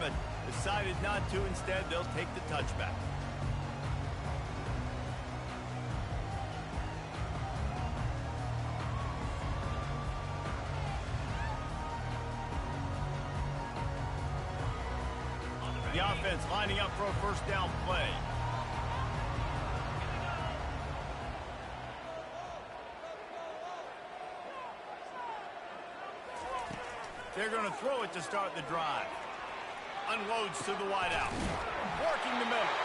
but decided not to. Instead, they'll take the touchback. The offense lining up for a first down play. They're going to throw it to start the drive. Unloads to the wideout. Working the middle.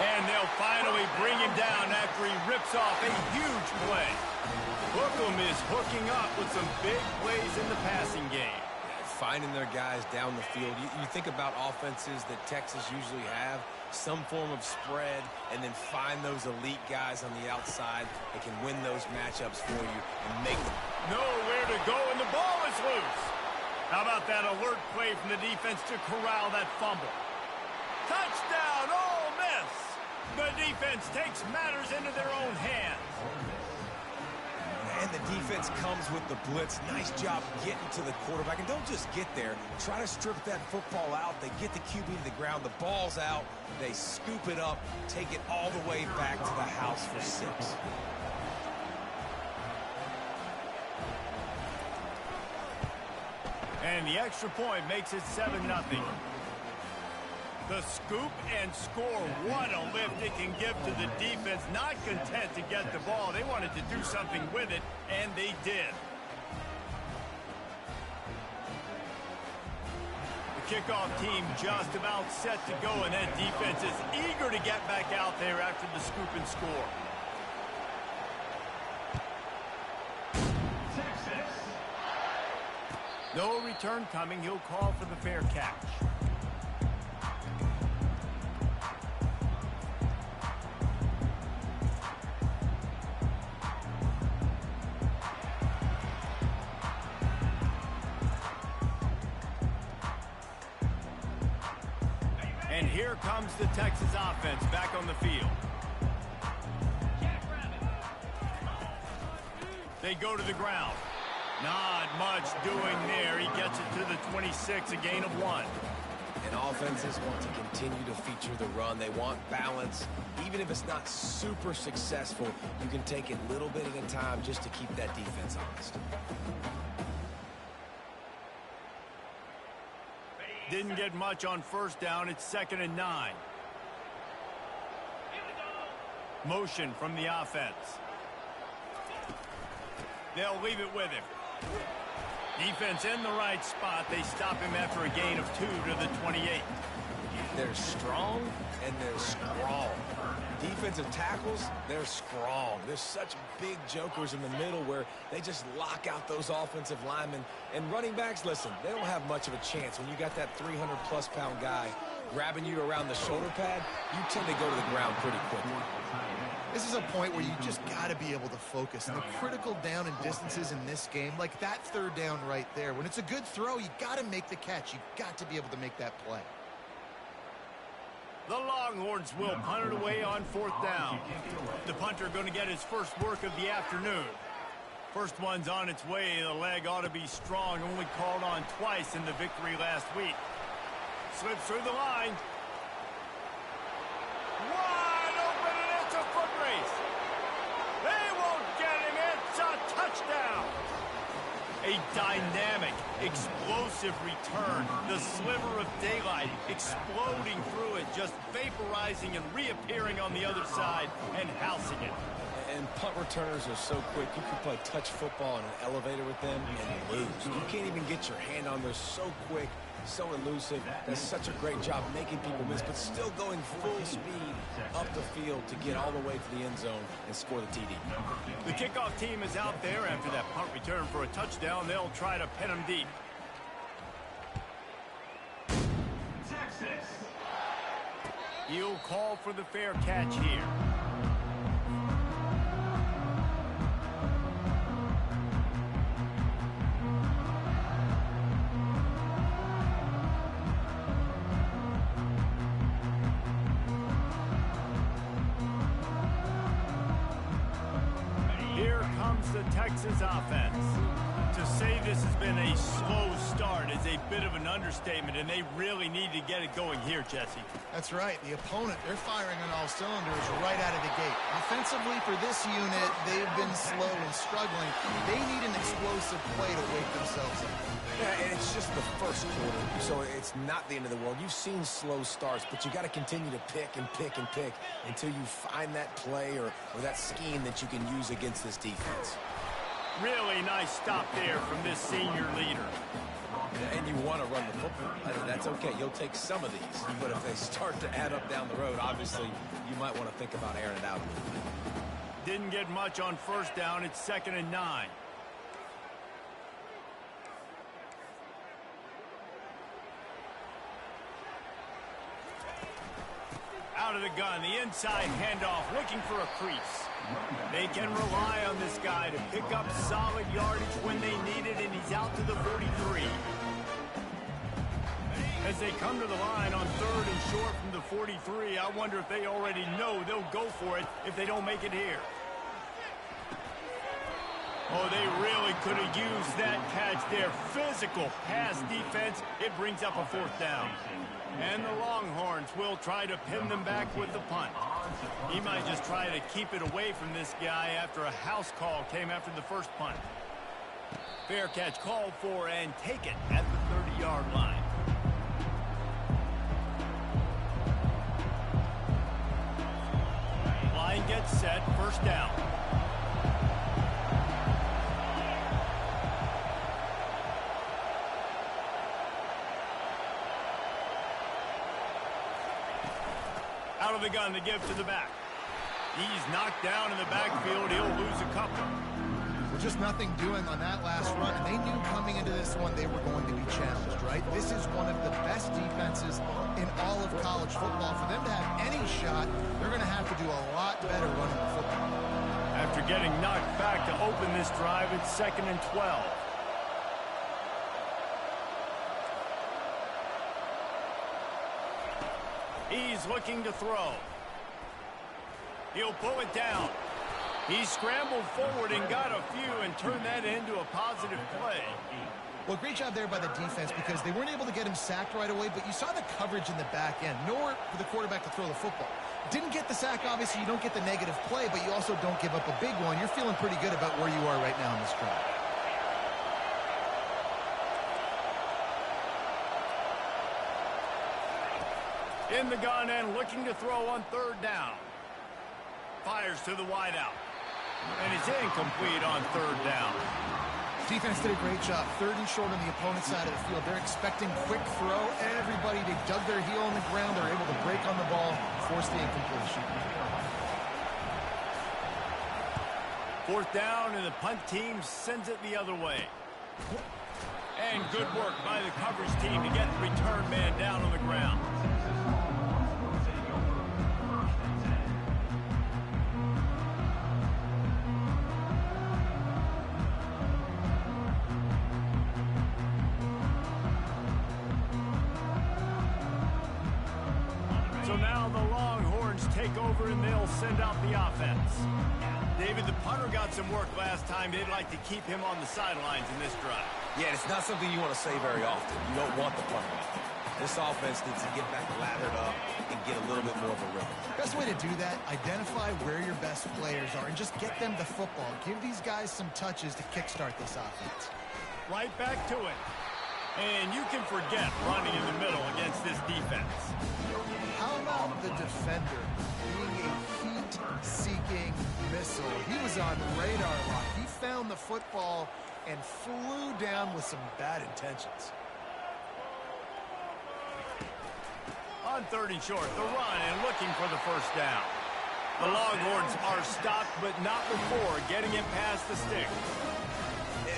And they'll finally bring him down after he rips off a huge play. Hookem is hooking up with some big plays in the passing game. Finding their guys down the field. You think about offenses that Texas usually have, some form of spread, and then find those elite guys on the outside that can win those matchups for you and make them. Nowhere to go, and the ball is loose. How about that alert play from the defense to corral that fumble? Touchdown, Ole Miss! The defense takes matters into their own hands. And the defense comes with the blitz. Nice job getting to the quarterback. And don't just get there. Try to strip that football out. They get the QB to the ground. The ball's out. They scoop it up, take it all the way back to the house for 6. And the extra point makes it 7-0. The scoop and score. What a lift it can give to the defense. Not content to get the ball. They wanted to do something with it, and they did. The kickoff team just about set to go, and that defense is eager to get back out there after the scoop and score. No return coming. He'll call for the fair catch. And here comes the Texas offense back on the field. They go to the ground. Not much doing there. He gets it to the 26, a gain of 1. And offenses want to continue to feature the run. They want balance. Even if it's not super successful, you can take it a little bit at a time just to keep that defense honest. Didn't get much on first down. It's 2nd and 9. Motion from the offense. They'll leave it with him. Defense in the right spot. They stop him after a gain of 2 to the 28. They're strong and they're strong. Defensive tackles, they're strong. There's such big jokers in the middle where they just lock out those offensive linemen. And running backs, listen, they don't have much of a chance. When you got that 300-plus pound guy grabbing you around the shoulder pad, you tend to go to the ground pretty quickly. This is a point where you just got to be able to focus. And the critical down and distances in this game, like that 3rd down right there, when it's a good throw, you got to make the catch. You got to be able to make that play. The Longhorns will punt it away on 4th down. The punter going to get his first work of the afternoon. First one's on its way. The leg ought to be strong. Only called on twice in the victory last week. Slips through the line. Wide open, and it's a foot race. They won't get him. It's a touchdown. A dynamic, explosive return. The sliver of daylight exploding through it, just vaporizing and reappearing on the other side and housing it. And punt returners are so quick. You can play touch football in an elevator with them and lose. You can't even get your hand on. They're so quick, so elusive. Does such a great job making people miss, but still going full speed up the field to get all the way to the end zone and score the TD. The kickoff team is out there after that punt return for a touchdown. They'll try to pin him deep. Texas. He'll call for the fair catch here. Here comes the Texas offense. To say this has been a slow start is a bit of an understatement, and they really need to get it going here, Jesse. That's right. The opponent, they're firing on all cylinders right out of the gate. Offensively, for this unit, they've been slow and struggling. They need an explosive play to wake themselves up. Yeah, and it's just the first quarter, so it's not the end of the world. You've seen slow starts, but you got to continue to pick and pick and pick until you find that play or that scheme that you can use against this defense. Really nice stop there from this senior leader. And you want to run the football. That's okay. You'll take some of these. But if they start to add up down the road, obviously, you might want to think about airing it out a little bit. Didn't get much on first down. It's 2nd and 9. Out of the gun, the inside handoff, looking for a crease. They can rely on this guy to pick up solid yardage when they need it, and he's out to the 43. As they come to the line on 3rd and short from the 43, I wonder if they already know they'll go for it if they don't make it here. Oh, they really could have used that catch there. Physical pass defense. It brings up a 4th down. And the Longhorns will try to pin them back with the punt. He might just try to keep it away from this guy after a house call came after the first punt. Fair catch called for and taken at the 30-yard line. Line gets set, 1st down. Out of the gun to give to the back. He's knocked down in the backfield. He'll lose a couple. Well, just nothing doing on that last run, and they knew coming into this one they were going to be challenged, right? This is one of the best defenses in all of college football. For them to have any shot, they're going to have to do a lot better running the football. After getting knocked back to open this drive, it's 2nd and 12. He's looking to throw. He'll pull it down. He scrambled forward and got a few and turned that into a positive play. Well, great job there by the defense because they weren't able to get him sacked right away, but you saw the coverage in the back end. Nowhere for the quarterback to throw the football. Didn't get the sack, obviously. You don't get the negative play, but you also don't give up a big one. You're feeling pretty good about where you are right now in this drive. In the gun and looking to throw on 3rd down. Fires to the wideout. And it's incomplete on 3rd down. Defense did a great job. 3rd and short on the opponent's side of the field. They're expecting quick throw. Everybody, they dug their heel on the ground. They're able to break on the ball, force the incompletion. 4th down, and the punt team sends it the other way. And good work by the coverage team to get the return man down on the ground. So now the Longhorns take over and they'll send out the offense. David, the punter got some work last time. They'd like to keep him on the sidelines in this drive. Yeah, it's not something you want to say very often. You don't want the punter out there. This offense needs to get back lathered up and get a little bit more of a rhythm. Best way to do that, identify where your best players are and just get them the football. Give these guys some touches to kickstart this offense. Right back to it. And you can forget running in the middle against this defense. How about the defender being a heat-seeking missile? He was on radar lock. He found the football and flew down with some bad intentions. On 3rd and short, the run and looking for the 1st down. The Longhorns are stopped, but not before getting it past the stick.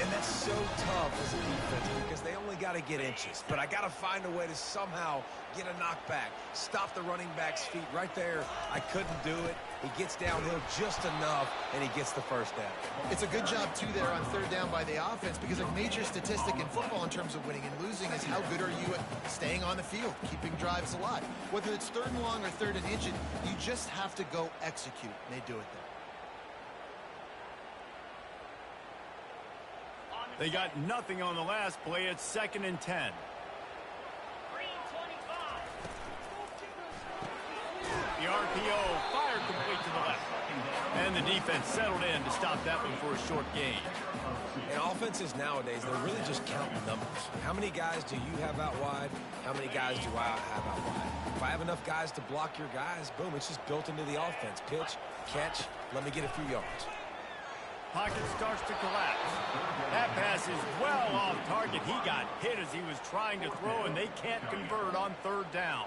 And that's so tough as a defense because they only got to get inches. But I got to find a way to somehow get a knockback, stop the running back's feet right there. I couldn't do it. He gets downhill just enough, and he gets the 1st down. It's a good job, too, there on 3rd down by the offense because a major statistic in football in terms of winning and losing is how good are you at staying on the field, keeping drives alive. Whether it's 3rd and long or 3rd and inch, you just have to go execute, and they do it there. They got nothing on the last play. It's 2nd and 10. The RPO fired complete to the left. And the defense settled in to stop that one for a short gain. And offenses nowadays, they're really just counting numbers. How many guys do you have out wide? How many guys do I have out wide? If I have enough guys to block your guys, boom, it's just built into the offense. Pitch, catch, let me get a few yards. Pocket starts to collapse. That pass is well off target. He got hit as he was trying to throw, and they can't convert on 3rd down.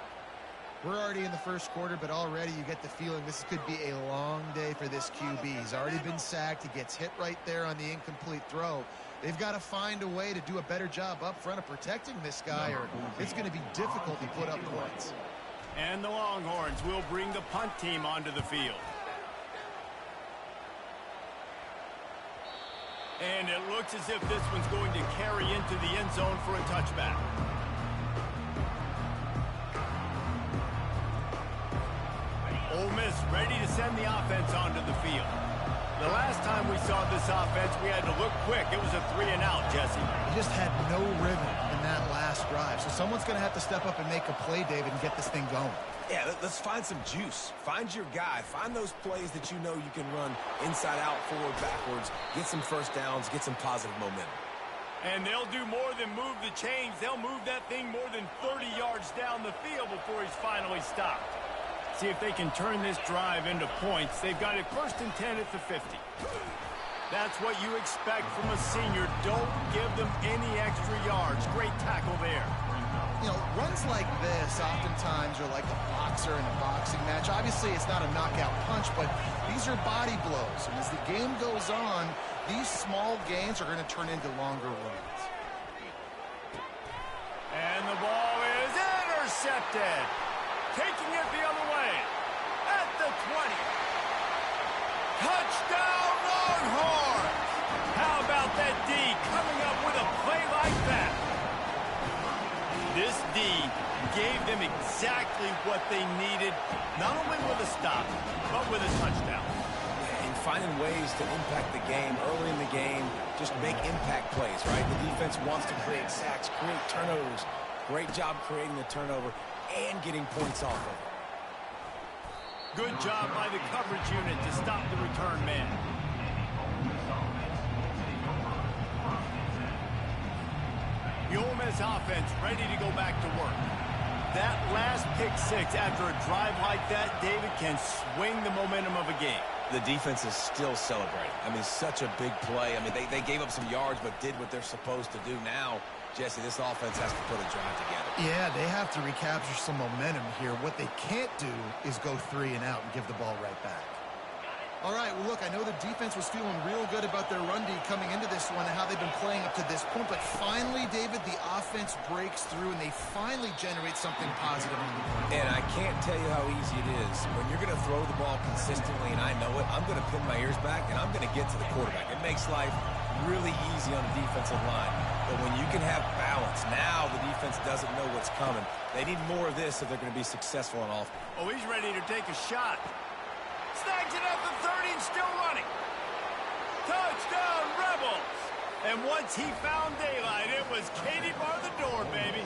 We're already in the first quarter, but already you get the feeling this could be a long day for this QB. He's already been sacked. He gets hit right there on the incomplete throw. They've got to find a way to do a better job up front of protecting this guy, or it's going to be difficult to put up points. And the Longhorns will bring the punt team onto the field. And it looks as if this one's going to carry into the end zone for a touchback. Ole Miss ready to send the offense onto the field. The last time we saw this offense, we had to look quick. It was a 3-and-out, Jesse. He just had no rhythm in that last drive. So someone's going to have to step up and make a play, David, and get this thing going. Yeah, let's find some juice. Find your guy. Find those plays that you know you can run inside out, forward, backwards. Get some first downs. Get some positive momentum. And they'll do more than move the chains. They'll move that thing more than 30 yards down the field before he's finally stopped. See if they can turn this drive into points. They've got it 1st and 10 at the 50. That's what you expect from a senior. Don't give them any extra yards. Great tackle there. You know, runs like this oftentimes are like a boxer in a boxing match. Obviously, it's not a knockout punch, but these are body blows. And as the game goes on, these small gains are going to turn into longer runs. And the ball is intercepted. Taking it the other way. At the 20. Touchdown, Longhorns! How about that D coming up with a play like that? This D gave them exactly what they needed, not only with a stop, but with a touchdown. And finding ways to impact the game early in the game, just make impact plays, right? The defense wants to create sacks, create turnovers. Great job creating the turnover and getting points off of it. Good job by the coverage unit to stop the return man. The Ole Miss offense ready to go back to work. That last pick 6 after a drive like that, David, can swing the momentum of a game. The defense is still celebrating. I mean, such a big play. I mean, they gave up some yards but did what they're supposed to do. Now, Jesse, this offense has to put a drive together. Yeah, they have to recapture some momentum here. What they can't do is go 3-and-out and give the ball right back. All right, well, look, I know the defense was feeling real good about their run D coming into this one and how they've been playing up to this point, but finally, David, the offense breaks through and they finally generate something positive on the board. And I can't tell you how easy it is. When you're going to throw the ball consistently, and I know it, I'm going to pin my ears back and I'm going to get to the quarterback. It makes life really easy on the defensive line. But when you can have balance, now the defense doesn't know what's coming. They need more of this if they're going to be successful on offense. Oh, he's ready to take a shot. Snags it at the 30 and still running. Touchdown, Rebels. And once he found daylight, it was Katie bar the door, baby.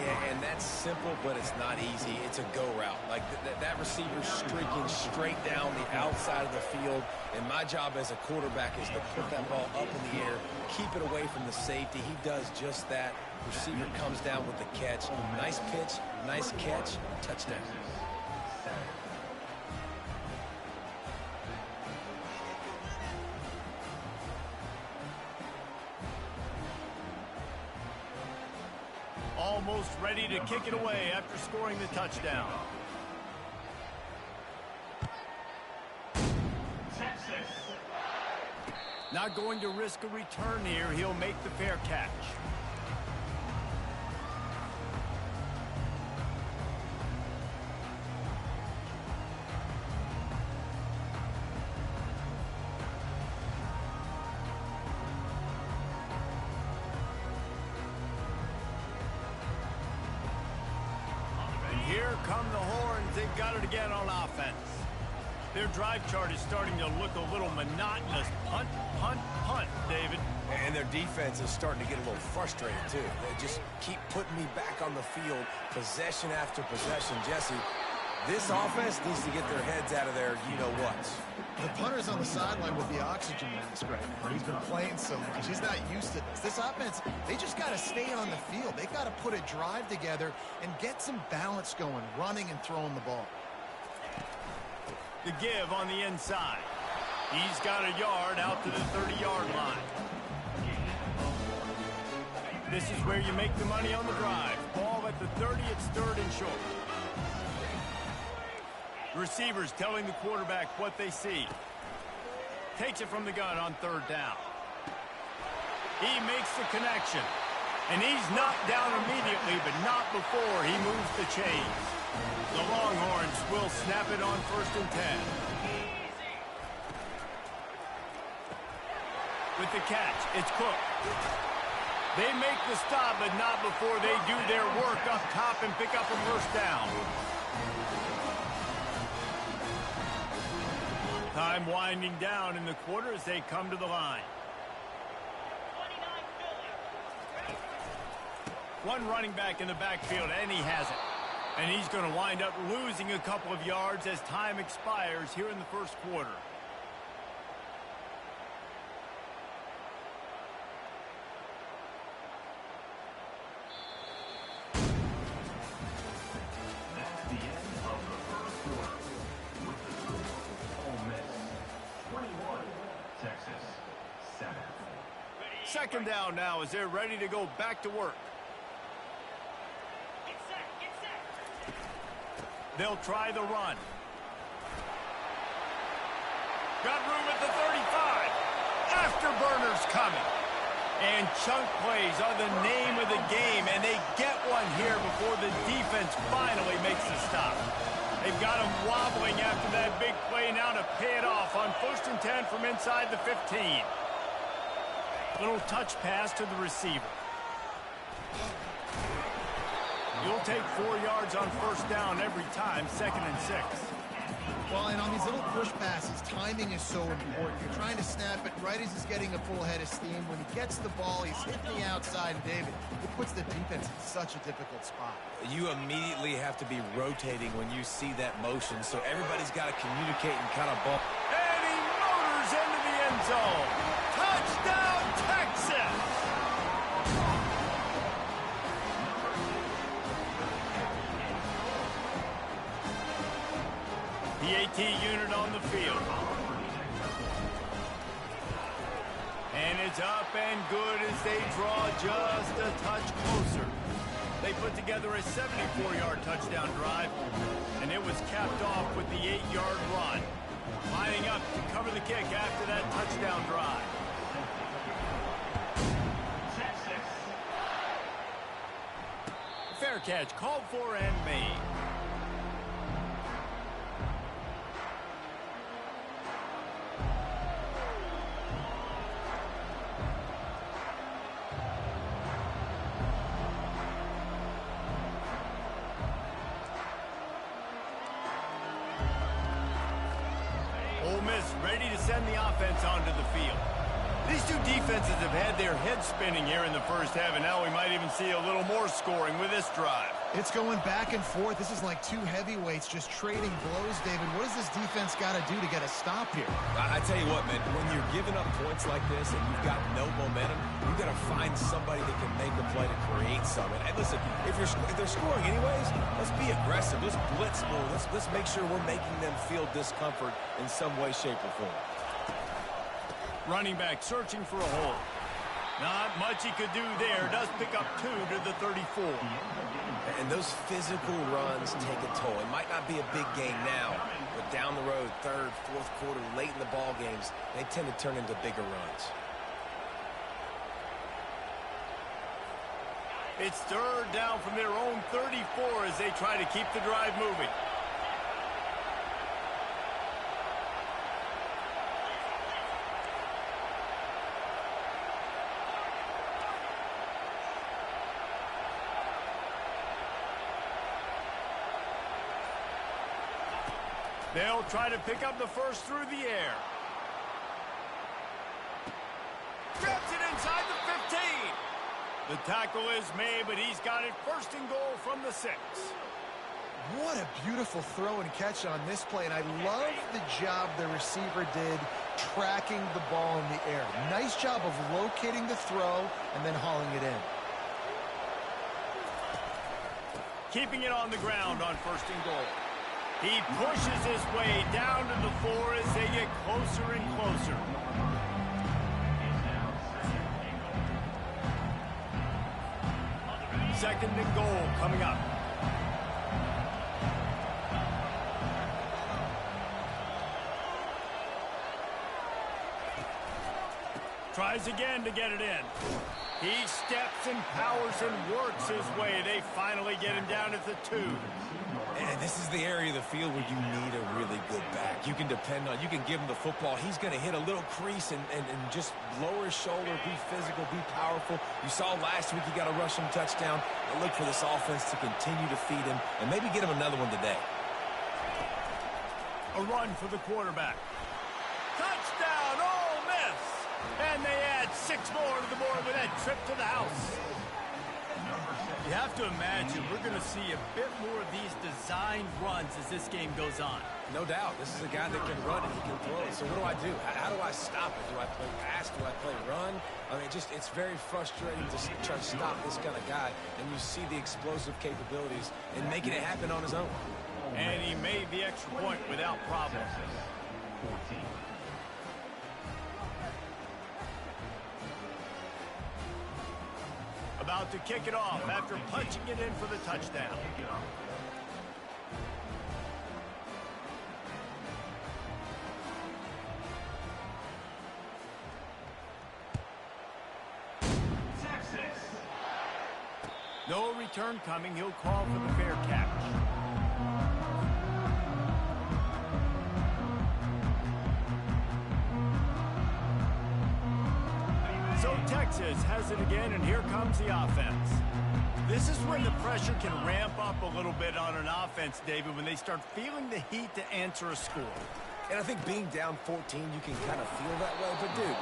Yeah, and that's simple, but it's not easy. It's a go route. Like that receiver's streaking straight down the outside of the field, and my job as a quarterback is to put that ball up in the air, keep it away from the safety. He does just that. Receiver comes down with the catch. Nice pitch, nice catch, touchdown. Almost ready to kick it away after scoring the touchdown. Not going to risk a return here. He'll make the fair catch. Here come the Horns. They've got it again on offense. Their drive chart is starting to look a little monotonous. Punt, punt, punt, David. And their defense is starting to get a little frustrated, too. They just keep putting me back on the field, possession after possession. Jesse, this offense needs to get their heads out of their you-know-whats. The punter's on the sideline with the oxygen mask right now. He's been playing so much. He's not used to this. This offense, they just got to stay on the field. They got to put a drive together and get some balance going, running and throwing the ball. The give on the inside. He's got a yard out to the 30-yard line. This is where you make the money on the drive. Ball at the 30, it's 3rd and short. Receivers telling the quarterback what they see. Takes it from the gun on 3rd down. He makes the connection. And he's knocked down immediately, but not before he moves the chains. The Longhorns will snap it on 1st and 10. With the catch, it's Cook. They make the stop, but not before they do their work up top and pick up a 1st down. Time winding down in the quarter as they come to the line. One running back in the backfield, and he has it. And he's going to wind up losing a couple of yards as time expires here in the 1st quarter. That's the end of the 1st quarter. With the score, Ole Miss 21, Texas 7. 2nd down now as they're ready to go back to work. They'll try the run. Got room at the 35. Afterburners coming. And chunk plays are the name of the game, and they get one here before the defense finally makes the stop. They've got them wobbling after that big play now to pay it off on 1st and 10 from inside the 15. Little touch pass to the receiver. You'll take 4 yards on 1st down every time, 2nd and 6. Well, and on these little push passes, timing is so important. You're trying to snap it right as he's getting a full head of steam. When he gets the ball, he's hitting the outside, and David, it puts the defense in such a difficult spot. You immediately have to be rotating when you see that motion, so everybody's got to communicate and kind of bump. And he motors into the end zone. Touchdown, Texas! The AT unit on the field. And it's up and good as they draw just a touch closer. They put together a 74-yard touchdown drive, and it was capped off with the 8-yard run. Lining up to cover the kick after that touchdown drive. Fair catch called for and made. Ole Miss ready to send the offense onto the field. These two defenses have had their heads spinning here in the 1st half, and now we might even see a little more scoring with this drive. It's going back and forth. This is like two heavyweights just trading blows, David. What does this defense got to do to get a stop here? I tell you what, man, when you're giving up points like this and you've got no momentum, you've got to find somebody that can make a play to create something. And listen, if they're scoring anyways, let's be aggressive. Let's blitz more. Let's make sure we're making them feel discomfort in some way, shape, or form. Running back searching for a hole. Not much he could do there. Does pick up 2 to the 34. And those physical runs take a toll. It might not be a big game now, but down the road, 3rd, 4th quarter, late in the ball games, they tend to turn into bigger runs. It's 3rd down from their own 34 as they try to keep the drive moving. They'll try to pick up the first through the air. Grabs it inside the 15. The tackle is made, but he's got it first and goal from the 6. What a beautiful throw and catch on this play, and I love the job the receiver did tracking the ball in the air. Nice job of locating the throw and then hauling it in. Keeping it on the ground on first and goal. He pushes his way down to the 4 as they get closer and closer. Second and goal coming up. Tries again to get it in. He steps and powers and works his way. They finally get him down at the 2. And this is the area of the field where you need a really good back. You can depend on, you can give him the football. He's going to hit a little crease and just lower his shoulder, be physical, be powerful. You saw last week he got a rushing touchdown. I look for this offense to continue to feed him and maybe get him another one today. A run for the quarterback. Touchdown, Ole Miss! And they add 6 more to the board with that trip to the house. You have to imagine we're going to see a bit more of these designed runs as this game goes on. No doubt. This is a guy that can run and he can throw it. So what do I do? How do I stop it? Do I play pass? Do I play run? I mean, it's very frustrating to try to stop this kind of guy. And you see the explosive capabilities and making it happen on his own. And he made the extra point without problem. 14. About to kick it off after punching it in for the touchdown. Texas. No return coming. He'll call for the fair catch. So Texas has it again, and here comes the offense. This is when the pressure can ramp up a little bit on an offense, David, when they start feeling the heat to answer a score. And I think being down 14, you can kind of feel that way. But, dude,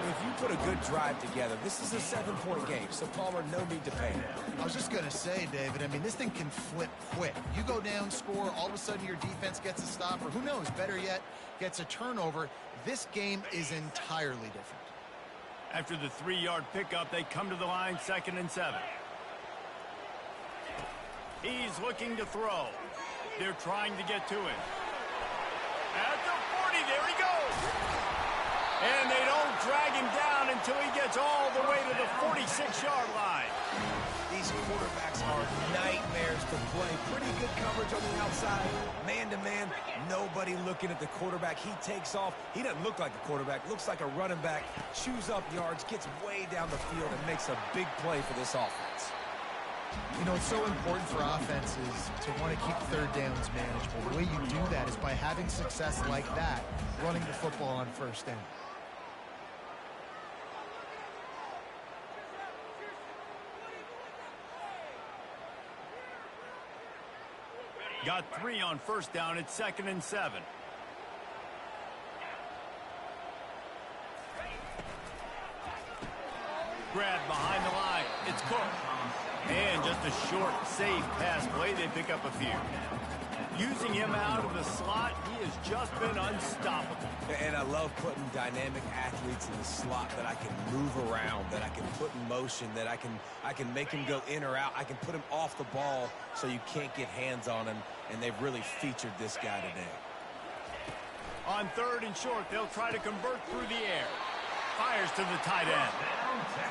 if you put a good drive together, this is a 7-point game. So, Palmer, no need to panic. I was just going to say, David, I mean, this thing can flip quick. You go down, score, all of a sudden your defense gets a stop, or who knows, better yet, gets a turnover. This game is entirely different. After the 3-yard pickup, they come to the line, 2nd and 7. He's looking to throw. They're trying to get to it. At the 40, there he goes. And they don't drag him down until he gets all the way to the 46-yard line. These quarterbacks are nightmares to play. Pretty good coverage on the outside. Man-to-man, nobody looking at the quarterback. He takes off. He doesn't look like a quarterback. Looks like a running back. Chews up yards, gets way down the field, and makes a big play for this offense. You know, it's so important for offenses to want to keep third downs manageable. The way you do that is by having success like that, running the football on first down. Got 3 on first down. It's 2nd and 7. Grabbed behind the line. It's Cook. And just a short, safe pass play. They pick up a few. Using him out of the slot, he has just been unstoppable. And I love putting dynamic athletes in the slot that I can move around, that I can put in motion, that I can make him go in or out. I can put him off the ball so you can't get hands on him, and they've really featured this guy today. On 3rd and short, they'll try to convert through the air. Fires to the tight end.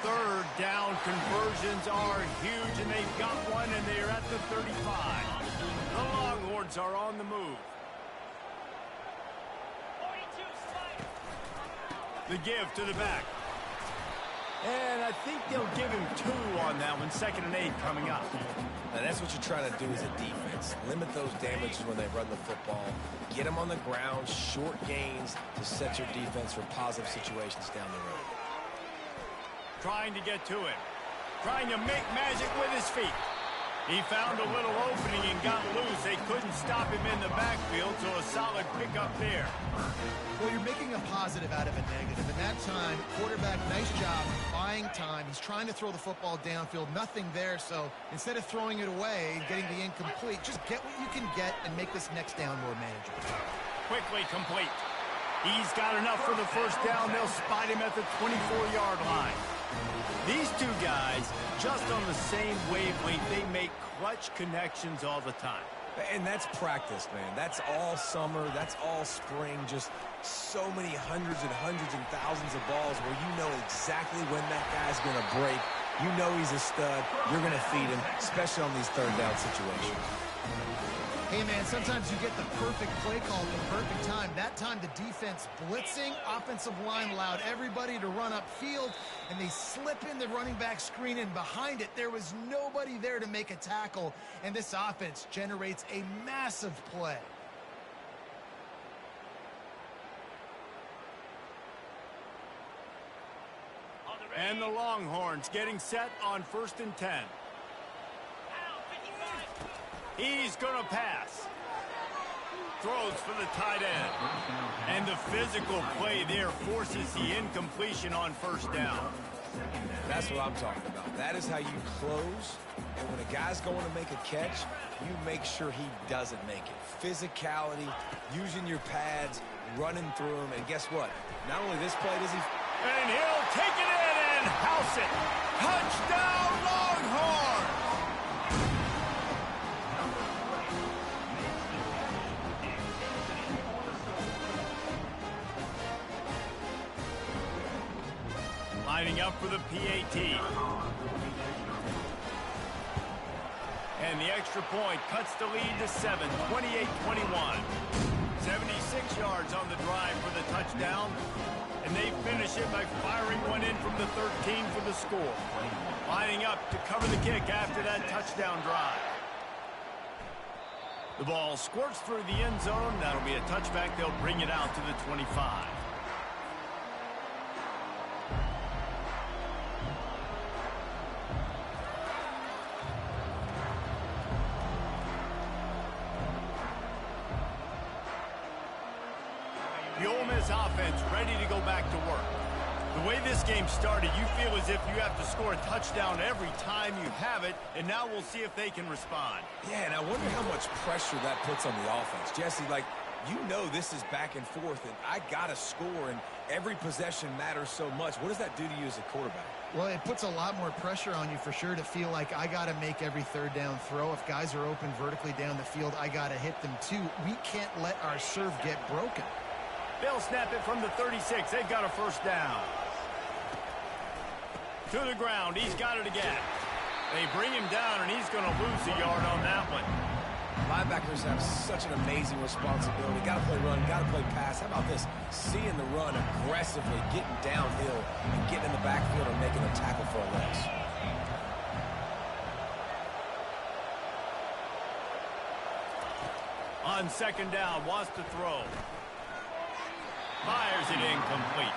3rd down conversions are huge, and they've got one, and they're at the 35. The Longhorns are on the move. The give to the back. And I think they'll give him 2 on that one. 2nd and 8 coming up. Now that's what you're trying to do as a defense. Limit those damages when they run the football. Get them on the ground, short gains to set your defense for positive situations down the road. Trying to get to it. Trying to make magic with his feet. He found a little opening and got loose. They couldn't stop him in the backfield, so a solid pickup there. Well, you're making a positive out of a negative. In that time, quarterback, nice job buying time. He's trying to throw the football downfield. Nothing there, so instead of throwing it away and getting the incomplete, just get what you can get and make this next down more manageable. Quickly complete. He's got enough for the first down. They'll spot him at the 24-yard line. These two guys, just on the same wavelength, they make clutch connections all the time. And that's practice, man. That's all summer. That's all spring. Just so many hundreds and thousands of balls where you know exactly when that guy's going to break. You know he's a stud. You're going to feed him, especially on these third down situations. Hey, man, sometimes you get the perfect play call at the perfect time. That time the defense blitzing, offensive line allowed everybody to run upfield, and they slip in the running back screen, and behind it there was nobody there to make a tackle, and this offense generates a massive play. And the Longhorns getting set on 1st and 10. He's going to pass. Throws for the tight end. And the physical play there forces the incompletion on 1st down. That's what I'm talking about. That is how you close. And when a guy's going to make a catch, you make sure he doesn't make it. Physicality, using your pads, running through him. And guess what? Not only this play does he... And he'll take it in and house it. Touchdown, Longhorns! Lining up for the PAT. And the extra point cuts the lead to 7, 28-21. 76 yards on the drive for the touchdown. And they finish it by firing one in from the 13 for the score. Lining up to cover the kick after that touchdown drive. The ball squirts through the end zone. That'll be a touchback. They'll bring it out to the 25. The Ole Miss offense ready to go back to work. The way this game started, you feel as if you have to score a touchdown every time you have it, and now we'll see if they can respond. Yeah, and I wonder how much pressure that puts on the offense. Jesse, like, you know this is back and forth, and I got to score, and every possession matters so much. What does that do to you as a quarterback? Well, it puts a lot more pressure on you for sure to feel like I got to make every third down throw. If guys are open vertically down the field, I got to hit them too. We can't let our serve get broken. They'll snap it from the 36. They've got a first down. To the ground. He's got it again. They bring him down, and he's going to lose a yard on that one. Linebackers have such an amazing responsibility. Got to play run, got to play pass. How about this? Seeing the run aggressively, getting downhill, and getting in the backfield and making a tackle for a loss. On 2nd down, wants to throw. Fires it incomplete.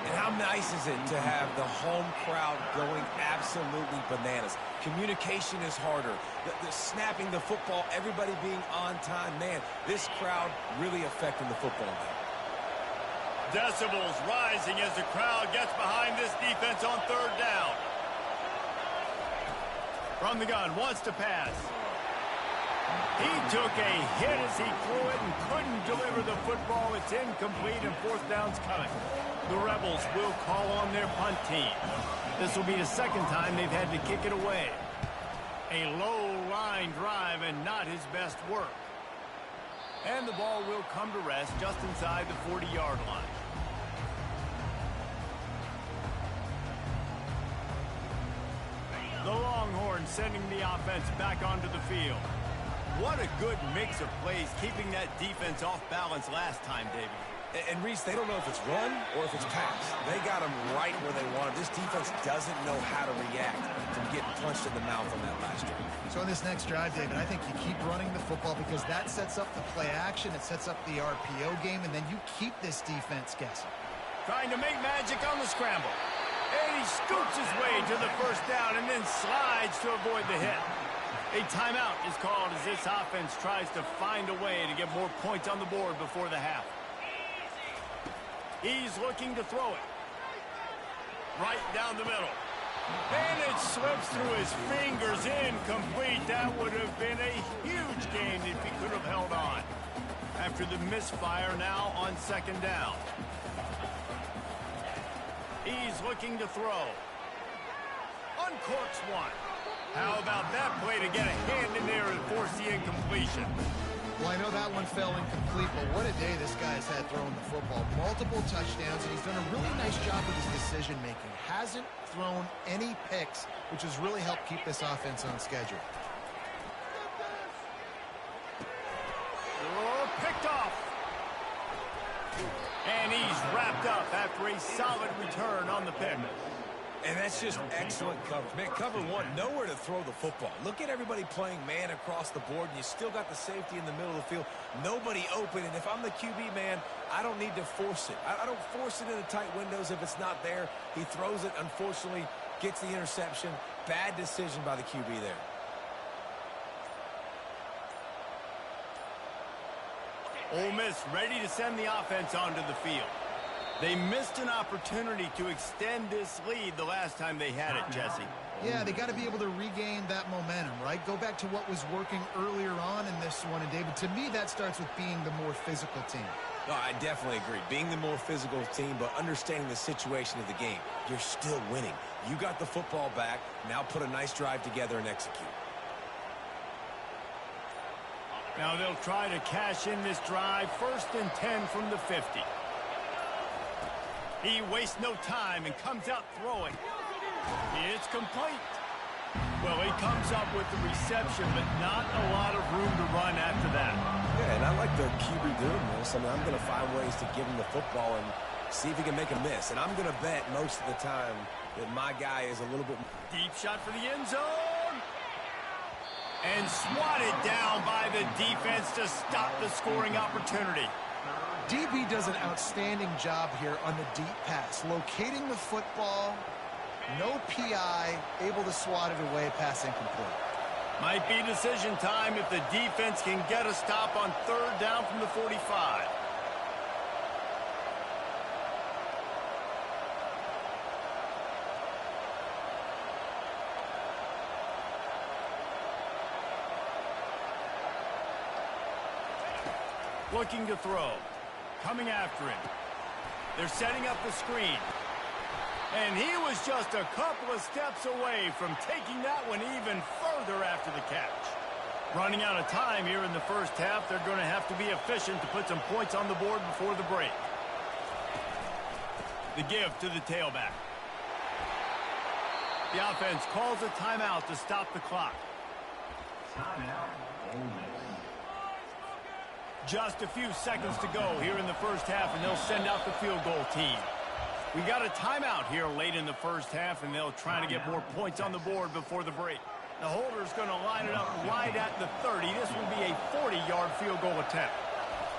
And how nice is it to have the home crowd going absolutely bananas? Communication is harder. The snapping the football, everybody being on time. Man, this crowd really affecting the football game. Decibels rising as the crowd gets behind this defense on 3rd down. From the gun, wants to pass. He took a hit as he threw it and couldn't deliver the football. It's incomplete and 4th down's coming. The Rebels will call on their punt team. This will be the 2nd time they've had to kick it away. A low line drive and not his best work. And the ball will come to rest just inside the 40-yard line. The Longhorns sending the offense back onto the field. What a good mix of plays, keeping that defense off balance last time, David. And Reese, they don't know if it's run or if it's pass. They got them right where they want them. This defense doesn't know how to react from getting punched in the mouth on that last drive. So in this next drive, David, I think you keep running the football because that sets up the play action, it sets up the RPO game, and then you keep this defense guessing. Trying to make magic on the scramble. And he scoops his way to the first down and then slides to avoid the hit. A timeout is called as this offense tries to find a way to get more points on the board before the half. He's looking to throw it. Right down the middle. And it slips through his fingers, incomplete. That would have been a huge gain if he could have held on. After the misfire, now on second down. He's looking to throw. Uncorks one. How about that play to get a hand in there and force the incompletion? Well, I know that one fell incomplete, but what a day this guy's had throwing the football. Multiple touchdowns, and he's done a really nice job with his decision-making. Hasn't thrown any picks, which has really helped keep this offense on schedule. Oh, picked off. And he's wrapped up after a solid return on the pick. And that's just excellent coverage. Man, cover one, nowhere to throw the football. Look at everybody playing man across the board, and you still got the safety in the middle of the field. Nobody open, and if I'm the QB, man, I don't need to force it. I don't force it in the tight windows if it's not there. He throws it, unfortunately, gets the interception. Bad decision by the QB there. Ole Miss ready to send the offense onto the field. They missed an opportunity to extend this lead the last time they had it, Jesse. Yeah, they got to be able to regain that momentum, right? Go back to what was working earlier on in this one. And, David, to me, that starts with being the more physical team. No, I definitely agree. Being the more physical team, but understanding the situation of the game. You're still winning. You got the football back. Now put a nice drive together and execute. Now they'll try to cash in this drive. 1st and 10 from the 50. He wastes no time and comes out throwing. It's complete. Well, he comes up with the reception, but not a lot of room to run after that. Yeah, and I like the QB doing this. I mean, I'm going to find ways to give him the football and see if he can make a miss. And I'm going to bet most of the time that my guy is a little bit... Deep shot for the end zone. And swatted down by the defense to stop the scoring opportunity. DB does an outstanding job here on the deep pass, locating the football, no PI, able to swat it away, pass incomplete. Might be decision time if the defense can get a stop on 3rd down from the 45. Looking to throw. Coming after him. They're setting up the screen. And he was just a couple of steps away from taking that one even further after the catch. Running out of time here in the first half, they're going to have to be efficient to put some points on the board before the break. The give to the tailback. The offense calls a timeout to stop the clock. Timeout, Ole Miss. Just a few seconds to go here in the first half, and they'll send out the field goal team. We got a timeout here late in the first half, and they'll try to get more points on the board before the break. The holder's going to line it up right at the 30. This will be a 40-yard field goal attempt.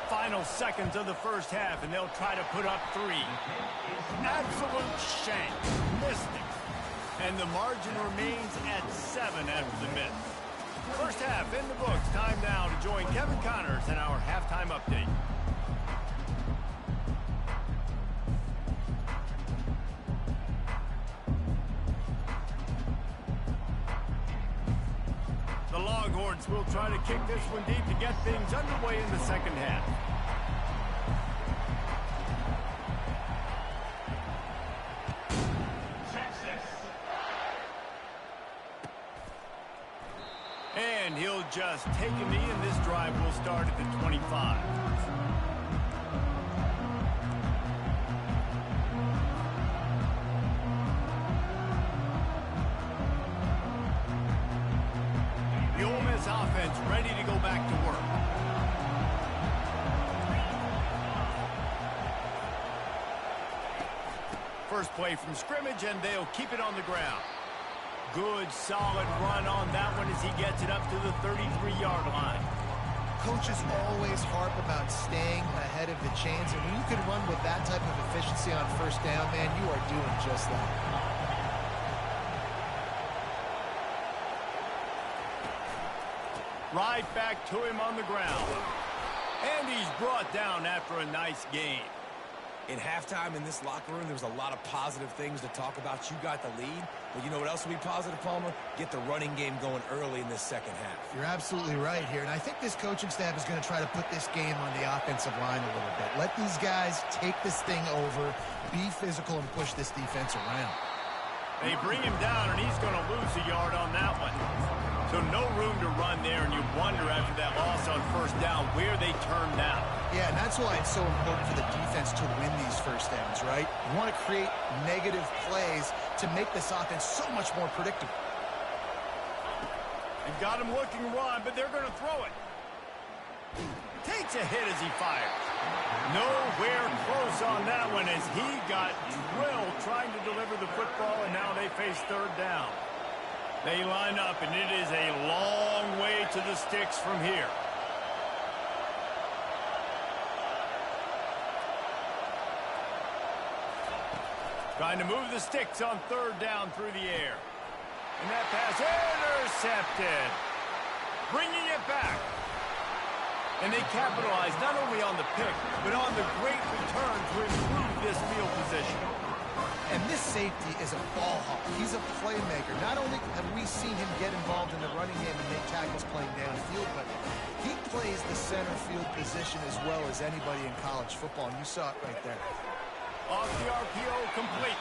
Final seconds of the first half, and they'll try to put up 3. Absolute shank. Missed it. And the margin remains at 7 after the miss. First half in the books. Time now to join Kevin Connors in our halftime update. The Longhorns will try to kick this one deep to get things underway in the second half. And he'll just take a knee, and this drive will start at the 25. The Ole Miss offense ready to go back to work. First play from scrimmage, and they'll keep it on the ground. Good, solid run on that one as he gets it up to the 33-yard line. Coaches always harp about staying ahead of the chains, and when you can run with that type of efficiency on first down, man, you are doing just that. Right back to him on the ground. And he's brought down after a nice game. In halftime in this locker room, there was a lot of positive things to talk about. You got the lead, but you know what else will be positive, Palmer? Get the running game going early in this second half. You're absolutely right here, and I think this coaching staff is going to try to put this game on the offensive line a little bit. Let these guys take this thing over, be physical, and push this defense around. They bring him down, and he's going to lose a yard on that one. So no room to run there, and you wonder after that loss on first down where they turn now. Yeah, and that's why it's so important for the defense to win these first downs, right? You want to create negative plays to make this offense so much more predictable. They've got him looking to run, but they're going to throw it. Takes a hit as he fires. Nowhere close on that one as he got drilled trying to deliver the football, and now they face third down. They line up, and it is a long way to the sticks from here. Trying to move the sticks on third down through the air. And that pass intercepted. Bringing it back. And they capitalize not only on the pick, but on the great return to improve this field position. And this safety is a ball hawk. He's a playmaker. Not only have we seen him get involved in the running game and make tackles playing downfield, but he plays the center field position as well as anybody in college football, and you saw it right there. Off the RPO, complete.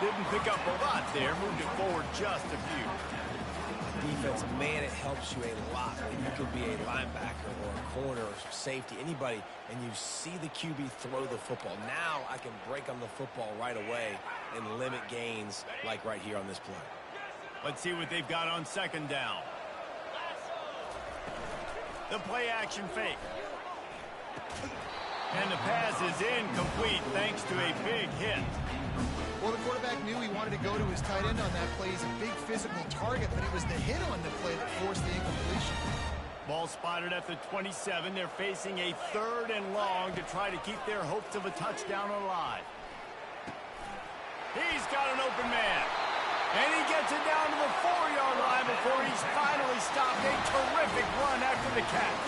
Didn't pick up a lot there, moved it forward just a few. Defense, man, it helps you a lot when you could be a linebacker or a corner or safety, anybody, and you see the QB throw the football. Now I can break on the football right away and limit gains like right here on this play. Let's see what they've got on second down. The play action fake. And the pass is incomplete thanks to a big hit. Well, the quarterback knew he wanted to go to his tight end on that play. He's a big physical target, but it was the hit on the play that forced the incompletion. Ball spotted at the 27. They're facing a third and long to try to keep their hopes of a touchdown alive. He's got an open man. And he gets it down to the 4-yard line before he's finally stopped. A terrific run after the catch.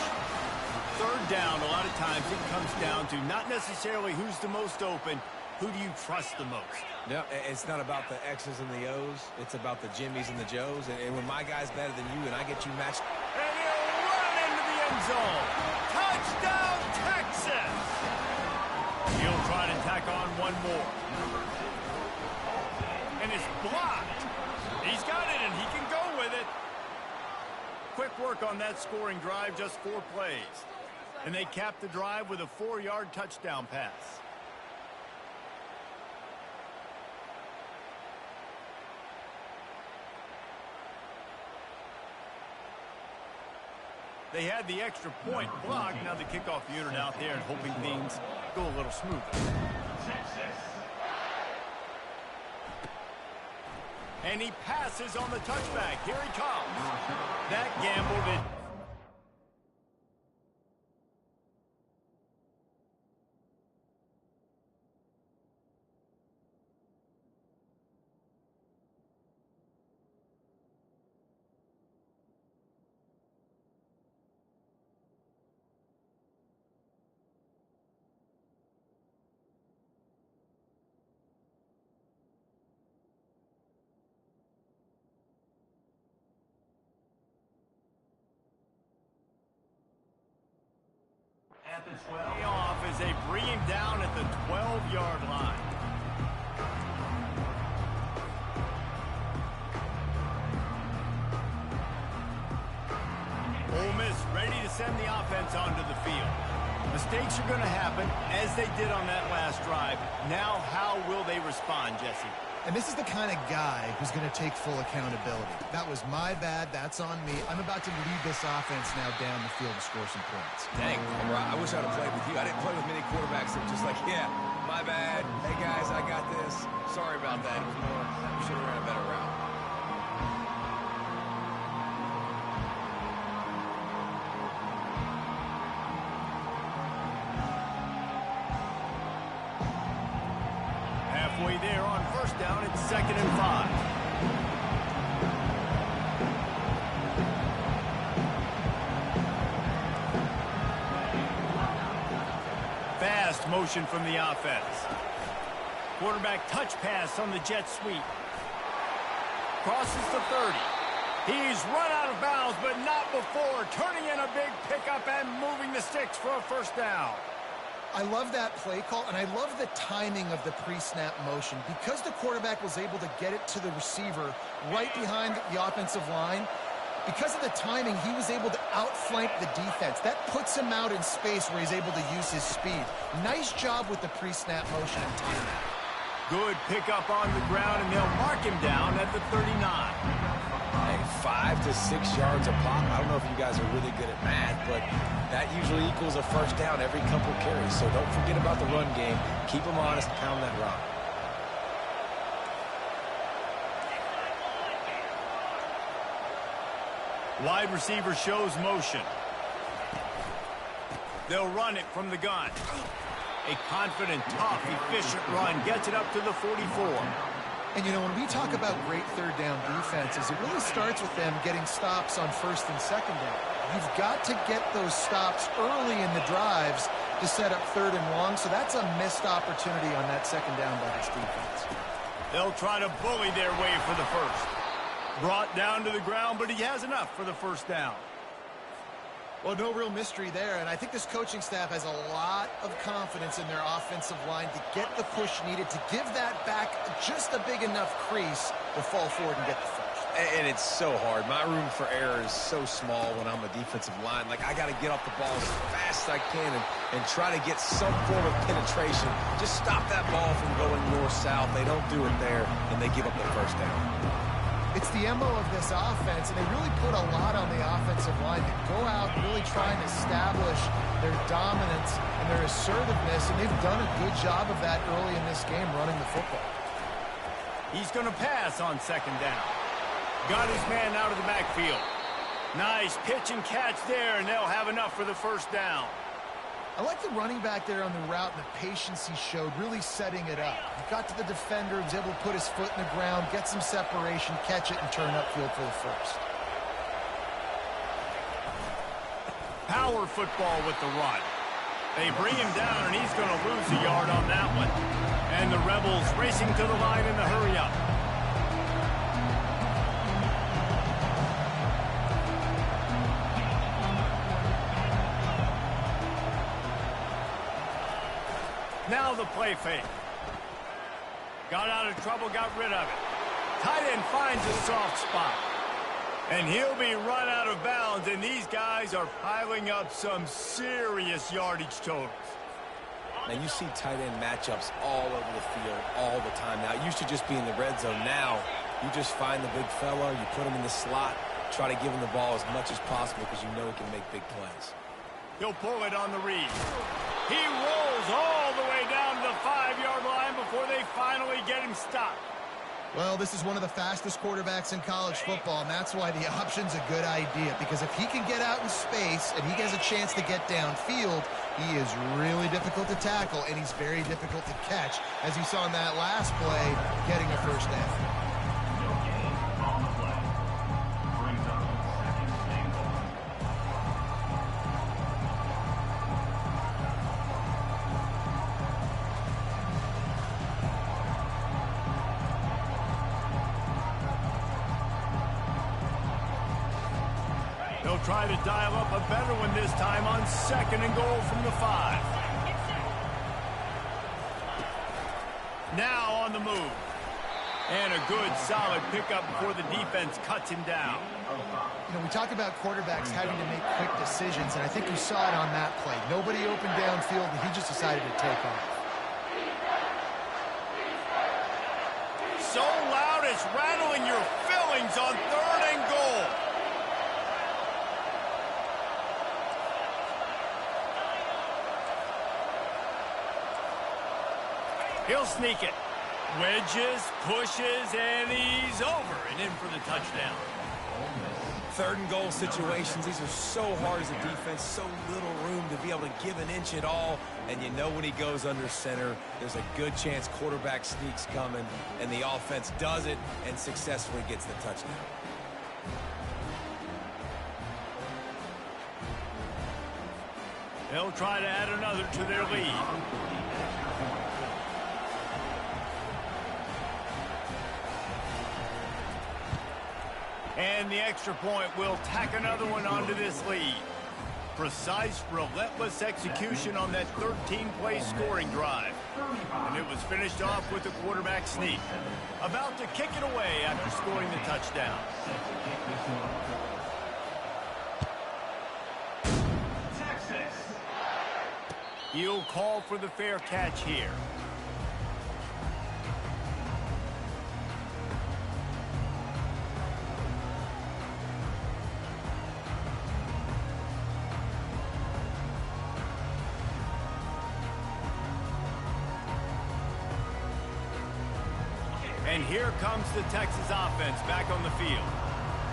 Third down, a lot of times it comes down to not necessarily who's the most open, who do you trust the most? No, it's not about the X's and the O's. It's about the Jimmies and the Joes. And when my guy's better than you and I get you matched. And he'll run into the end zone. Touchdown, Texas! He'll try to tack on one more. And it's blocked. He's got it, and he can go with it. Quick work on that scoring drive, just 4 plays. And they cap the drive with a 4-yard touchdown pass. They had the extra point blocked. Now the kickoff unit out there and hoping things go a little smoother. And he passes on the touchback. Here he comes. That gamble did. At the 12. Off as they bring him down at the 12-yard line. Ole Miss ready to send the offense onto the field. Mistakes are going to happen, as they did on that last drive. Now, how will they respond, Jesse? And this is the kind of guy who's going to take full accountability. That was my bad. That's on me. I'm about to lead this offense now down the field to score some points. Dang, I wish I'd have played with you. I didn't play with many quarterbacks that were just like, yeah, my bad. Hey, guys, I got this. Sorry about that. It was more, we should have ran a better route. Halfway there on first down, it's 2nd and 5. motion from the offense. Quarterback touch pass on the jet sweep. Crosses the 30. He's run out of bounds, but not before turning in a big pickup and moving the sticks for a first down. I love that play call, and I love the timing of the pre-snap motion. Because the quarterback was able to get it to the receiver right behind the offensive line, because of the timing, he was able to outflank the defense. That puts him out in space where he's able to use his speed. Nice job with the pre-snap motion and timing. Good pickup on the ground, and they'll mark him down at the 39. Hey, 5 to 6 yards a pop. I don't know if you guys are really good at math, but that usually equals a first down every couple carries. So don't forget about the run game. Keep them honest, pound that rock. Wide receiver shows motion. They'll run it from the gun. A confident, tough, efficient run gets it up to the 44. And, you know, when we talk about great third down defenses, it really starts with them getting stops on first and second down. You've got to get those stops early in the drives to set up third and long, so that's a missed opportunity on that second down by this defense. They'll try to bully their way for the first. Brought down to the ground, but he has enough for the first down. Well, no real mystery there, and I think this coaching staff has a lot of confidence in their offensive line to get the push needed to give that back just a big enough crease to fall forward and get the first. And it's so hard. My room for error is so small when I'm a defensive line. Like, I got to get off the ball as fast as I can and try to get some form of penetration. Just stop that ball from going north-south. They don't do it there, and they give up the first down. It's the MO of this offense, and they really put a lot on the offensive line to go out and really try and establish their dominance and their assertiveness, and they've done a good job of that early in this game running the football. He's going to pass on second down. Got his man out of the backfield. Nice pitch and catch there, and they'll have enough for the first down. I like the running back there on the route and the patience he showed, really setting it up. He got to the defender, was able to put his foot in the ground, get some separation, catch it, and turn upfield for the first. Power football with the run. They bring him down, and he's going to lose a yard on that one. And the Rebels racing to the line in the hurry-up. Now the play fake. Got out of trouble, got rid of it. Tight end finds a soft spot. And he'll be run out of bounds, and these guys are piling up some serious yardage totals. Now, you see tight end matchups all over the field all the time. Now, it used to just be in the red zone. Now, you just find the big fella, you put him in the slot, try to give him the ball as much as possible because you know he can make big plays. He'll pull it on the read. He rolls all the way down to the 5-yard line before they finally get him stopped. Well, this is one of the fastest quarterbacks in college football, and that's why the option's a good idea, because if he can get out in space and he has a chance to get downfield, he is really difficult to tackle, and he's very difficult to catch, as you saw in that last play, getting a first down. They'll try to dial up a better one this time on second and goal from the 5. Now on the move. And a good, solid pickup before the defense cuts him down. You know, we talk about quarterbacks having to make quick decisions, and I think you saw it on that play. Nobody opened downfield, and he just decided to take off. So loud it's rattling your fillings on third and goal. He'll sneak it. Wedges, pushes, and he's over and in for the touchdown. Third and goal situations, these are so hard as a defense, so little room to be able to give an inch at all. And you know when he goes under center, there's a good chance quarterback sneak's coming, and the offense does it and successfully gets the touchdown. They'll try to add another to their lead. And the extra point will tack another one onto this lead. Precise, relentless execution on that 13-play scoring drive. And it was finished off with a quarterback sneak. About to kick it away after scoring the touchdown. Texas. He'll call for the fair catch here. And here comes the Texas offense back on the field.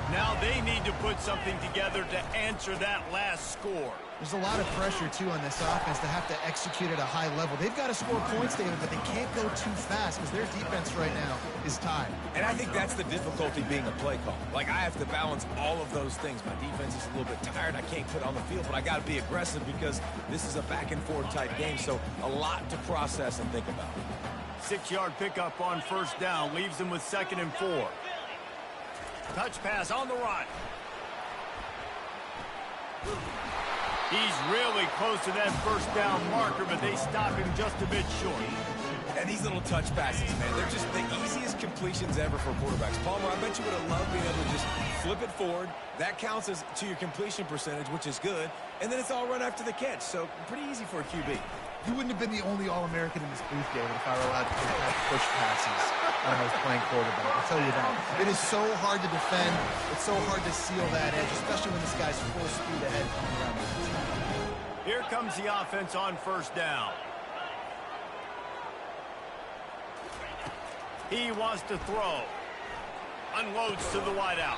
Now they need to put something together to answer that last score. There's a lot of pressure, too, on this offense to have to execute at a high level. They've got to score points, David, but they can't go too fast because their defense right now is tied. And I think that's the difficulty being a play call. Like, I have to balance all of those things. My defense is a little bit tired. I can't put on the field, but I got to be aggressive because this is a back-and-forth type game, so a lot to process and think about. 6-yard pickup on first down leaves them with 2nd and 4. Touch pass on the run. He's really close to that first down marker, but they stop him just a bit short. And these little touch passes, man, they're just the easiest completions ever for quarterbacks. Palmer, I bet you would have loved being able to just flip it forward. That counts as to your completion percentage, which is good. And then it's all run after the catch, so pretty easy for a QB. You wouldn't have been the only All-American in this booth, David, if I were allowed to push passes when I was playing quarterback. I'll tell you that. It is so hard to defend. It's so hard to seal that edge, especially when this guy's full speed ahead coming around the inside. Here comes the offense on first down. He wants to throw. Unloads to the wideout.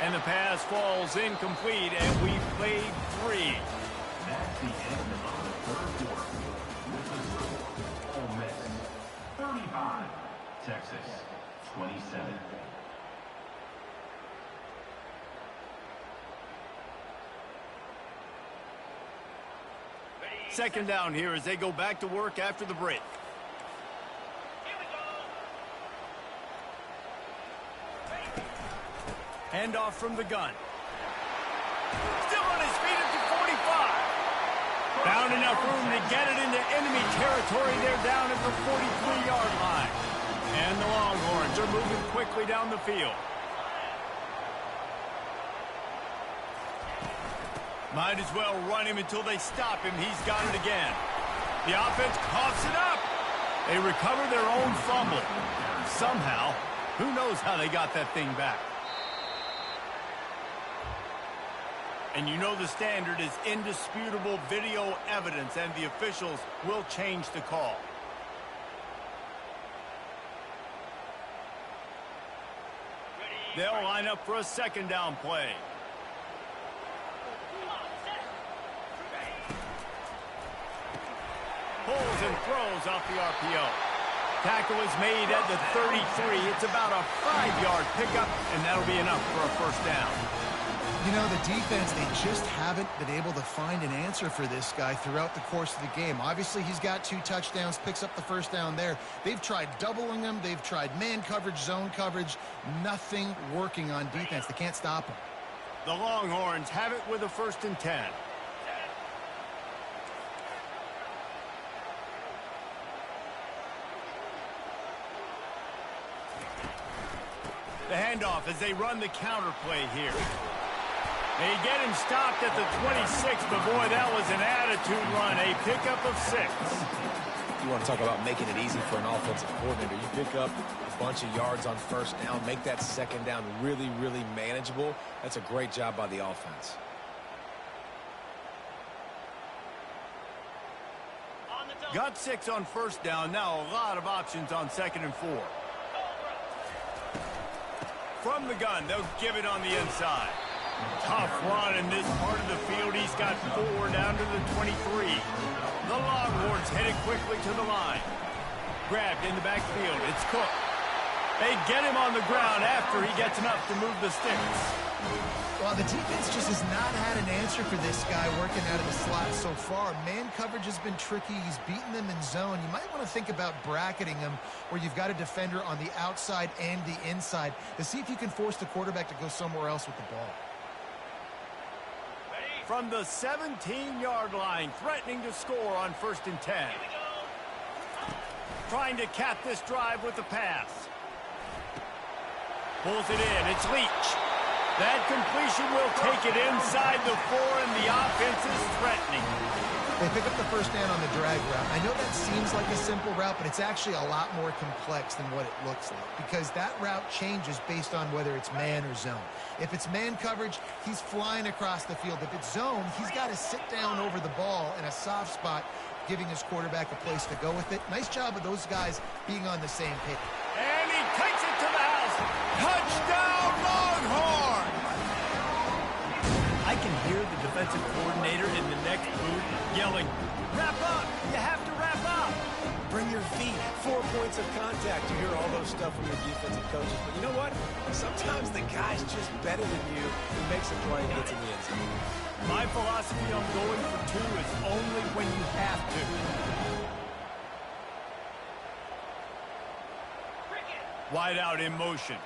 And the pass falls incomplete, and we've played 3. That's the end of the third quarter. With the score, Ole Miss 35, Texas 27. Second down here as they go back to work after the break. Handoff from the gun. Still on his feet at the 45. Found enough room to get it into enemy territory. They're down at the 43-yard line. And the Longhorns are moving quickly down the field. Might as well run him until they stop him. He's got it again. The offense coughs it up. They recover their own fumble. Somehow, who knows how they got that thing back. And you know the standard is indisputable video evidence, and the officials will change the call. They'll line up for a second down play. Pulls and throws off the RPO. Tackle is made at the 33. It's about a 5-yard pickup, and that'll be enough for a first down. You know, the defense, they just haven't been able to find an answer for this guy throughout the course of the game. Obviously, he's got 2 touchdowns, picks up the first down there. They've tried doubling him. They've tried man coverage, zone coverage. Nothing working on defense. They can't stop him. The Longhorns have it with a 1st and 10. The handoff as they run the counter play here. They get him stopped at the 26, but boy, that was an attitude run. A pickup of 6. You want to talk about making it easy for an offensive coordinator. You pick up a bunch of yards on first down, make that second down really, really manageable. That's a great job by the offense. Got 6 on first down. Now a lot of options on 2nd and 4. From the gun, they'll give it on the inside. Tough run in this part of the field. He's got 4 down to the 23. The Longhorns headed quickly to the line. Grabbed in the backfield. It's Cook. They get him on the ground after he gets enough to move the sticks. Well, the defense just has not had an answer for this guy working out of the slot so far. Man coverage has been tricky. He's beaten them in zone. You might want to think about bracketing him where you've got a defender on the outside and the inside to see if you can force the quarterback to go somewhere else with the ball. From the 17-yard line, threatening to score on 1st and 10. Trying to cap this drive with the pass. Pulls it in. It's Leach. That completion will take it inside the 4, and the offense is threatening. They pick up the first down on the drag route. I know that seems like a simple route, but it's actually a lot more complex than what it looks like because that route changes based on whether it's man or zone. If it's man coverage, he's flying across the field. If it's zone, he's got to sit down over the ball in a soft spot, giving his quarterback a place to go with it. Nice job of those guys being on the same page. And he takes it to the house. Touchdown, Longhorn! I can hear the defensive coordinator in the next booth yelling, "Wrap up! You have to wrap up!" Bring your feet. 4 points of contact. You hear all those stuff from your defensive coaches. But you know what? Sometimes the guy's just better than you who makes a play and gets in the end zone. My philosophy on going for 2 is only when you have to. Wide out in motion.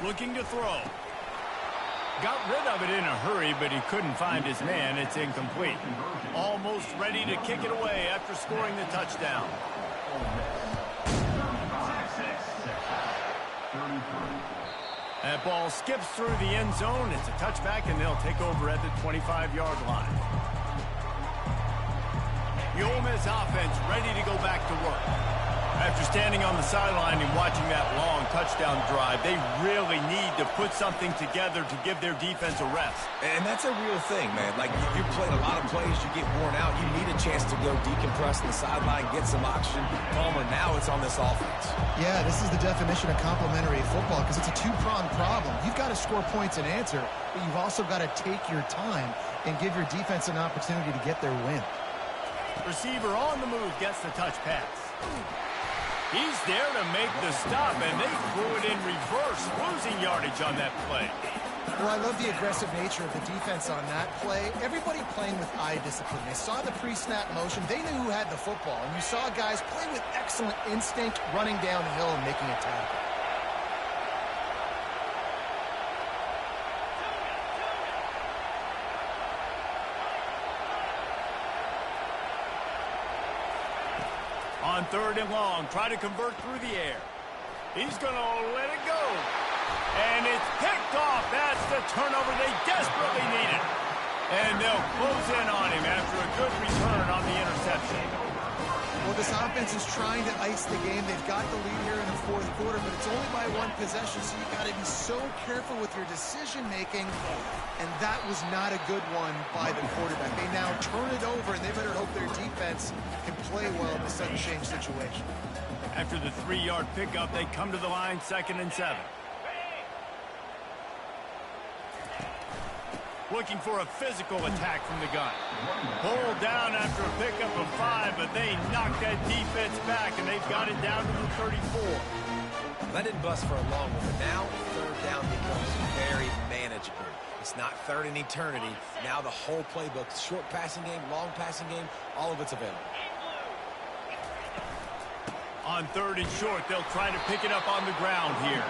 Looking to throw. Got rid of it in a hurry, but he couldn't find his man. It's incomplete. Almost ready to kick it away after scoring the touchdown. That ball skips through the end zone. It's a touchback, and they'll take over at the 25-yard line. The Ole Miss offense ready to go back to work. After standing on the sideline and watching that long touchdown drive, they really need to put something together to give their defense a rest. And that's a real thing, man. Like, you played a lot of plays, you get worn out. You need a chance to go decompress on the sideline, get some oxygen. Palmer, now it's on this offense. Yeah, this is the definition of complementary football because it's a two-pronged problem. You've got to score points and answer, but you've also got to take your time and give your defense an opportunity to get their win. Receiver on the move gets the touch pass. He's there to make the stop, and they threw it in reverse, losing yardage on that play. Well, I love the aggressive nature of the defense on that play. Everybody playing with eye discipline. They saw the pre-snap motion. They knew who had the football, and you saw guys play with excellent instinct, running downhill and making a tackle. On 3rd and long, try to convert through the air. He's going to let it go. And it's picked off. That's the turnover they desperately needed. And they'll close in on him after a good return on the interception. Well, this offense is trying to ice the game. They've got the lead here in the 4th quarter, but it's only by 1 possession, so you got to be so careful with your decision-making. And that was not a good one by the quarterback. They now turn it over, and they better hope their defense can play well in a sudden change situation. After the 3-yard pickup, they come to the line, 2nd and 7. Looking for a physical attack from the gun. Pulled down after a pickup of 5, but they knocked that defense back, and they've got it down to the 34. That didn't bust for a long one, but now 3rd down becomes very manageable. It's not 3rd in eternity. Now the whole playbook, short passing game, long passing game, all of it's available. On 3rd and short, they'll try to pick it up on the ground here.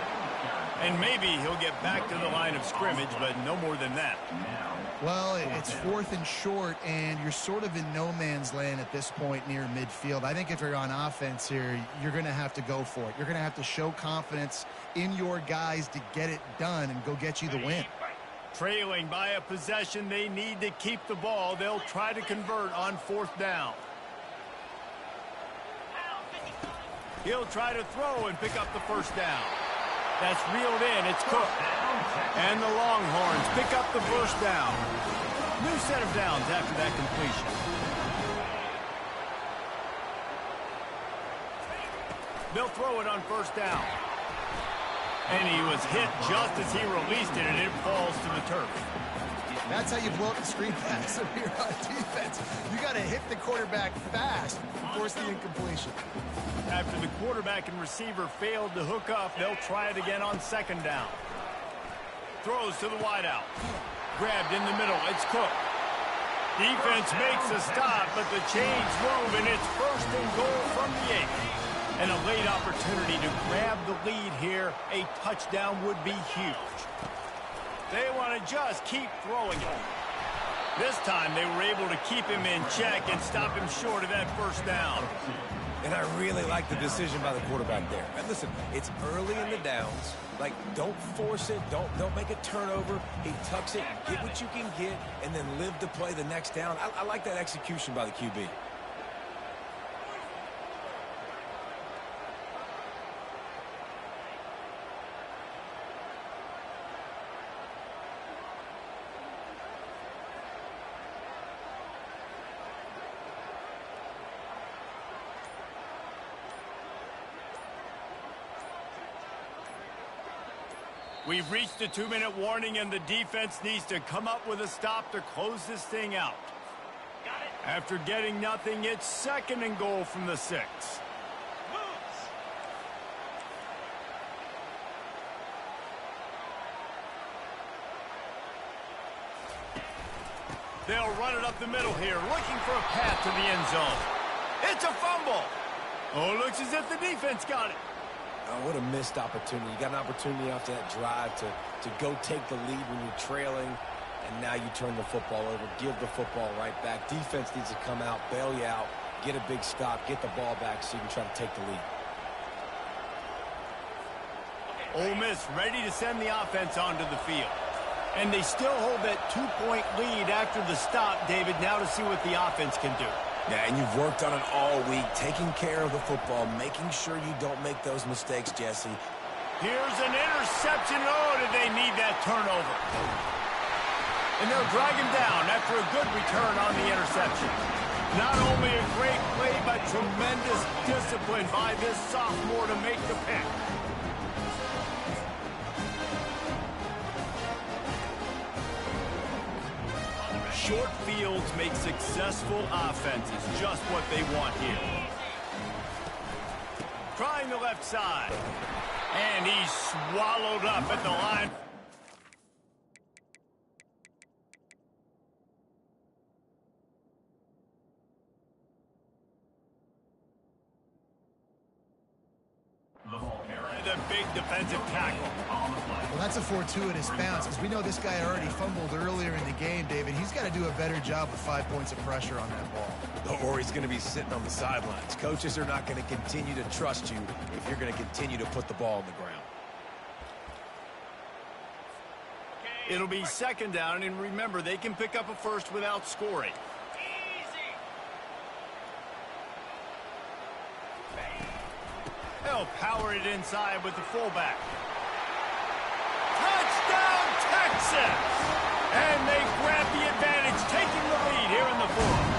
And maybe he'll get back to the line of scrimmage, but no more than that. Well, it's 4th and short, and you're sort of in no man's land at this point near midfield. I think if you're on offense here, you're going to have to go for it. You're going to have to show confidence in your guys to get it done and go get you the win. Trailing by a possession, they need to keep the ball. They'll try to convert on 4th down. He'll try to throw and pick up the 1st down. That's reeled in. It's Cook. And the Longhorns pick up the 1st down. New set of downs after that completion. They'll throw it on 1st down. And he was hit just as he released it, and it falls to the turf. That's how you blow up the screen pass if you're on defense. You got to hit the quarterback fast and force the incompletion. After the quarterback and receiver failed to hook up, they'll try it again on second down. Throws to the wideout. Grabbed in the middle. It's Cook. Defense makes a stop, but the chains move, and it's first and goal from the 8. And a late opportunity to grab the lead here. A touchdown would be huge. They want to just keep throwing it. This time they were able to keep him in check and stop him short of that first down. And I really like the decision by the quarterback there. And listen, it's early in the downs. Like, don't force it. Don't make a turnover. He tucks it, get what you can get, and then live to play the next down. I like that execution by the QB. We've reached the 2-minute warning, and the defense needs to come up with a stop to close this thing out. After getting nothing, it's second and goal from the 6. They'll run it up the middle here, looking for a path to the end zone. It's a fumble. Oh, looks as if the defense got it. Oh, what a missed opportunity. You got an opportunity after that drive to go take the lead when you're trailing, and now you turn the football over, give the football right back. Defense needs to come out, bail you out, get a big stop, get the ball back so you can try to take the lead. Ole Miss ready to send the offense onto the field. And they still hold that 2-point lead after the stop, David, now to see what the offense can do. Yeah, and you've worked on it all week, taking care of the football, making sure you don't make those mistakes, Jesse. Here's an interception. Oh, did they need that turnover? And they'll drag him down after a good return on the interception. Not only a great play, but tremendous discipline by this sophomore to make the pick. Short fields make successful offenses just what they want here. Trying the left side. And he's swallowed up at the line. The big defensive tackle. Well, that's a fortuitous bounce because we know this guy already fumbled earlier in the game, David. He's got to do a better job with 5 points of pressure on that ball. Or he's going to be sitting on the sidelines. Coaches are not going to continue to trust you if you're going to continue to put the ball on the ground. It'll be second down, and remember, they can pick up a first without scoring. They'll power it inside with the fullback. Touchdown, Texas! And they grab the advantage, taking the lead here in the 4th.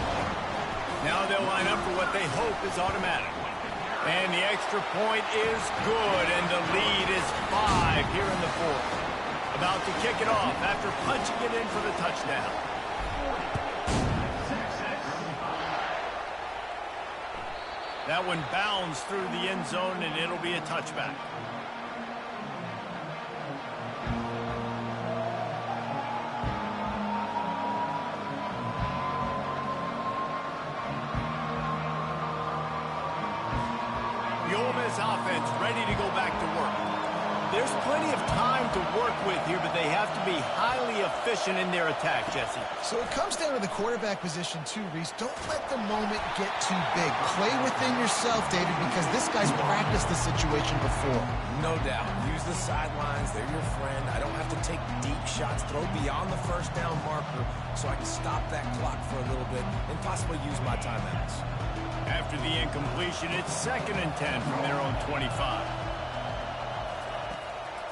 Now they'll line up for what they hope is automatic. And the extra point is good, and the lead is 5 here in the 4th. About to kick it off after punching it in for the touchdown. That one bounds through the end zone, and it'll be a touchback. The Ole Miss offense ready to go back to work. There's plenty of time to work with here, but they have to be highly efficient in their attack, Jesse. So it comes down to the quarterback position too, Reese. Don't let the moment get too big. Play within yourself, David, because this guy's practiced the situation before. No doubt. Use the sidelines. They're your friend. I don't have to take deep shots, throw beyond the first down marker so I can stop that clock for a little bit and possibly use my timeouts. After the incompletion, it's 2nd and 10 from their own 25.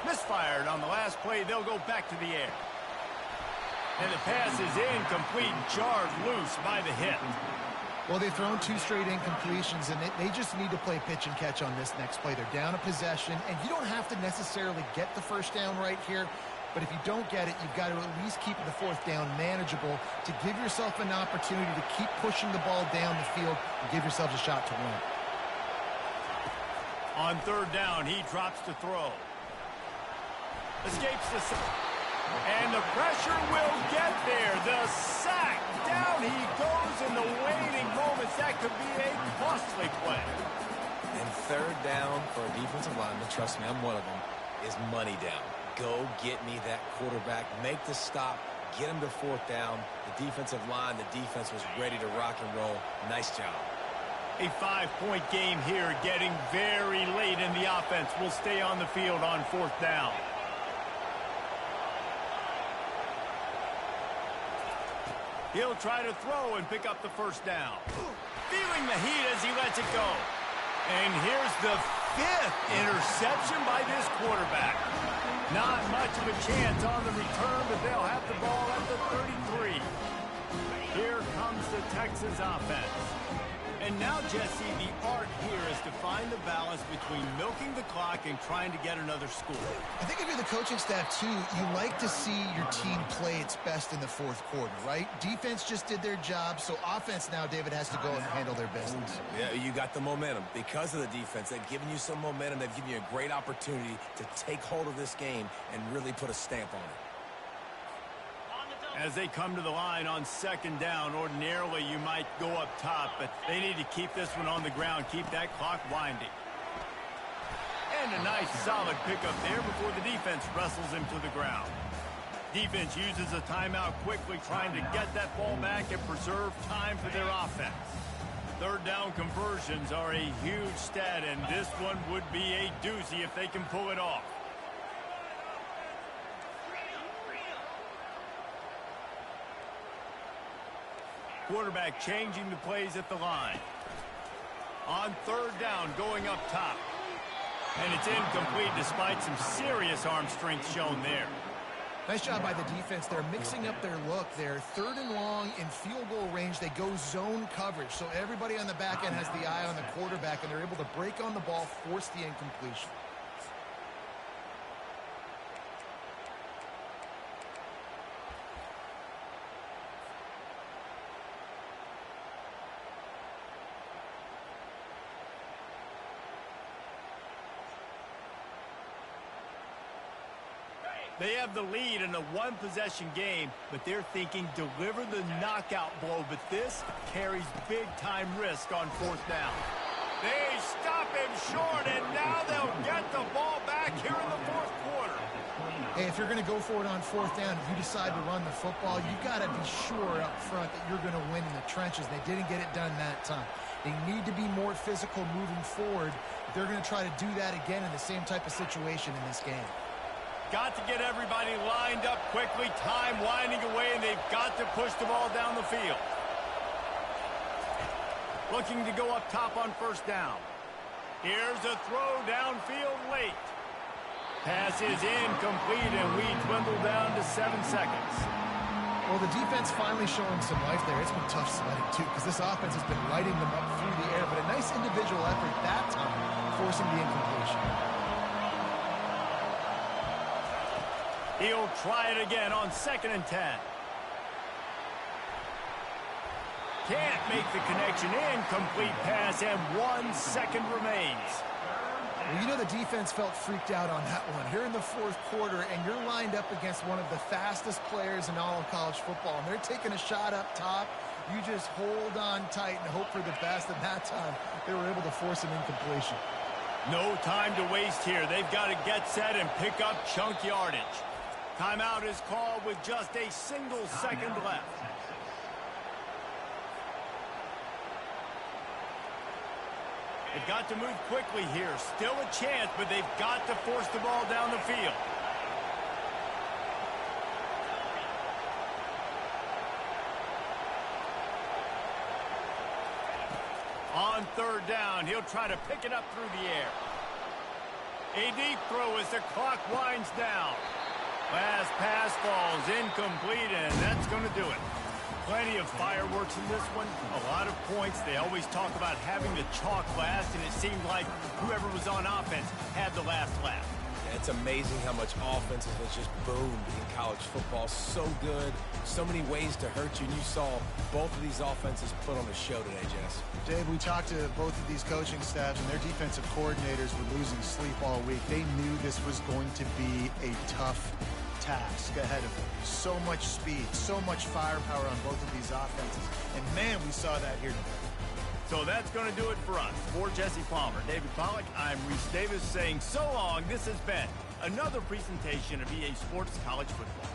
Misfired on the last play. They'll go back to the air. And the pass is incomplete, jarred loose by the hit. Well, they've thrown 2 straight incompletions, and they just need to play pitch and catch on this next play. They're down a possession, and you don't have to necessarily get the first down right here, But if you don't get it, you've got to at least keep the fourth down manageable to give yourself an opportunity to keep pushing the ball down the field and give yourselves a shot to win. On third down, he drops to throw. Escapes the sack. And the pressure will get there. The sack. Down he goes in the waiting moments. That could be a costly play. And third down for a defensive lineman, trust me, I'm one of them, is money down. Go get me that quarterback. Make the stop. Get him to fourth down. The defensive line, the defense was ready to rock and roll. Nice job. A 5-point game here, getting very late in the offense. Will stay on the field on fourth down. He'll try to throw and pick up the first down. Feeling the heat as he lets it go. And here's the 5th interception by this quarterback. Not much of a chance on the return, but they'll have the ball at the 33. Here comes the Texas offense. And now, Jesse, the art here is to find the balance between milking the clock and trying to get another score. I think if you're the coaching staff, too, you like to see your team play its best in the fourth quarter, right? Defense just did their job, so offense now, David, has to go and handle their business. Yeah, you got the momentum. Because of the defense, they've given you some momentum. They've given you a great opportunity to take hold of this game and really put a stamp on it. As they come to the line on second down, ordinarily you might go up top, but they need to keep this one on the ground, keep that clock winding. And a nice solid pickup there before the defense wrestles him to the ground. Defense uses a timeout quickly, trying to get that ball back and preserve time for their offense. Third down conversions are a huge stat, and this one would be a doozy if they can pull it off. Quarterback changing the plays at the line. On third down, going up top. And it's incomplete despite some serious arm strength shown there. Nice job by the defense. They're mixing up their look there. Third and long in field goal range. They go zone coverage. So everybody on the back end has the eye on the quarterback, and they're able to break on the ball, force the incompletion. They have the lead in a one-possession game, but they're thinking deliver the knockout blow, but this carries big-time risk on fourth down. They stop him short, and now they'll get the ball back here in the fourth quarter. Hey, if you're going to go for it on fourth down, if you decide to run the football, you've got to be sure up front that you're going to win in the trenches. They didn't get it done that time. They need to be more physical moving forward. They're going to try to do that again in the same type of situation in this game. Got to get everybody lined up quickly, time winding away, and they've got to push the ball down the field. Looking to go up top on first down. Here's a throw downfield late. Pass is incomplete, and we dwindle down to 7 seconds. Well, the defense finally showing some life there. It's been tough sledding, too, because this offense has been lighting them up through the air, but a nice individual effort that time, forcing the incompletion. He'll try it again on 2nd and 10. Can't make the connection. Incomplete pass, and 1 second remains. Well, you know the defense felt freaked out on that one. Here in the fourth quarter, and you're lined up against one of the fastest players in all of college football, and they're taking a shot up top. You just hold on tight and hope for the best, and that time they were able to force an incompletion. No time to waste here. They've got to get set and pick up chunk yardage. Timeout is called with just a single second left. They've got to move quickly here. Still a chance, but they've got to force the ball down the field. On third down, he'll try to pick it up through the air. A deep throw as the clock winds down. Last pass falls incomplete, and that's going to do it. Plenty of fireworks in this one. A lot of points. They always talk about having the chalk last, and it seemed like whoever was on offense had the last laugh. It's amazing how much offense has just boomed in college football. So good, so many ways to hurt you. And you saw both of these offenses put on a show today, Jess. Dave, we talked to both of these coaching staffs, and their defensive coordinators were losing sleep all week. They knew this was going to be a tough task ahead of them. So much speed, so much firepower on both of these offenses. And, man, we saw that here today. So that's going to do it for us. For Jesse Palmer, David Pollack, I'm Reese Davis saying so long. This has been another presentation of EA Sports College Football.